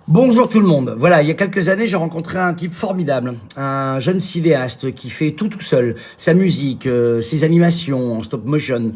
Bonjour tout le monde. Voilà, il y a quelques années, j'ai rencontré un type formidable, un jeune cinéaste qui fait tout seul, sa musique, ses animations en stop motion,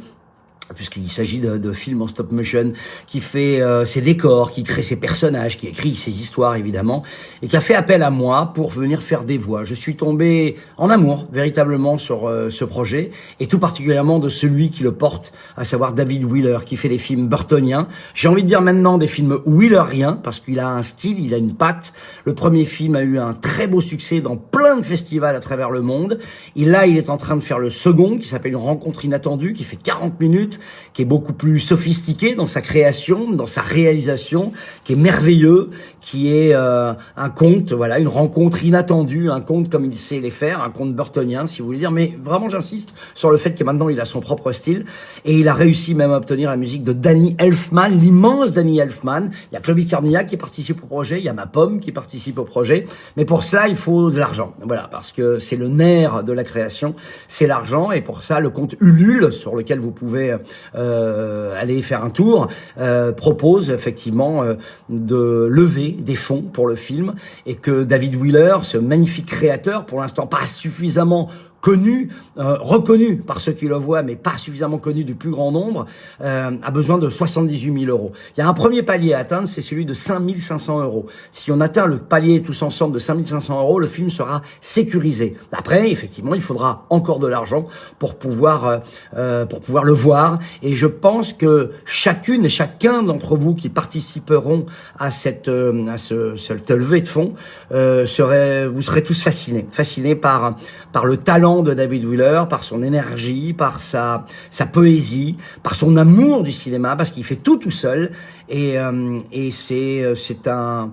puisqu'il s'agit de films en stop motion, qui fait ses décors, qui crée ses personnages, qui écrit ses histoires évidemment, et qui a fait appel à moi pour venir faire des voix. Je suis tombé en amour véritablement sur ce projet, et tout particulièrement de celui qui le porte, à savoir David Wheeler, qui fait des films burtoniens. J'ai envie de dire maintenant des films Wheeleriens, parce qu'il a un style, il a une patte. Le premier film a eu un très beau succès dans plein de festivals à travers le monde. Et là, il est en train de faire le second, qui s'appelle Une rencontre inattendue, qui fait 40 minutes, qui est beaucoup plus sophistiqué dans sa création, dans sa réalisation, qui est merveilleux, qui est un conte, voilà, une rencontre inattendue, un conte comme il sait les faire, un conte burtonien, si vous voulez dire. Mais vraiment, j'insiste sur le fait que maintenant, il a son propre style, et il a réussi même à obtenir la musique de Danny Elfman, l'immense Danny Elfman. Il y a Chloé Carnillac qui participe au projet, il y a Ma Pomme qui participe au projet, mais pour ça, il faut de l'argent, voilà, parce que c'est le nerf de la création, c'est l'argent, et pour ça, le compte Ulule, sur lequel vous pouvez aller faire un tour, propose effectivement de lever des fonds pour le film, et que David Wheeler, ce magnifique créateur, pour l'instant pas suffisamment connu, reconnu par ceux qui le voient, mais pas suffisamment connu du plus grand nombre, a besoin de 78 000 euros. Il y a un premier palier à atteindre, c'est celui de 5 500 euros. Si on atteint le palier tous ensemble de 5 500 euros, le film sera sécurisé. Après, effectivement, il faudra encore de l'argent pour pouvoir le voir. Et je pense que chacune et chacun d'entre vous qui participeront à cette levée de fonds, vous serez tous fascinés par le talent de David Wheeler, par son énergie, par sa poésie, par son amour du cinéma, parce qu'il fait tout seul, et c'est un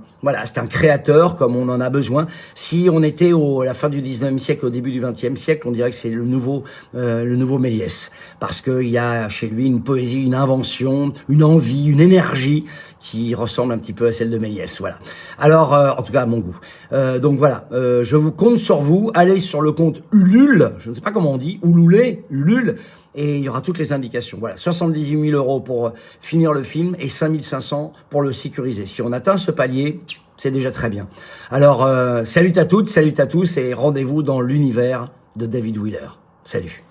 créateur comme on en a besoin. Si on était à la fin du 19e siècle, au début du 20e siècle, on dirait que c'est le nouveau Méliès, parce qu'il y a chez lui une poésie, une invention, une envie, une énergie qui ressemble un petit peu à celle de Méliès. Voilà. Alors, en tout cas à mon goût. Donc voilà, je vous compte sur vous. Allez sur le compte Ulule, je ne sais pas comment on dit, Ulule, et il y aura toutes les indications. Voilà, 78 000 euros pour finir le film et 5 500 pour le sécuriser. Si on atteint ce palier, c'est déjà très bien. Alors, salut à toutes, salut à tous, et rendez-vous dans l'univers de David Wheeler. Salut.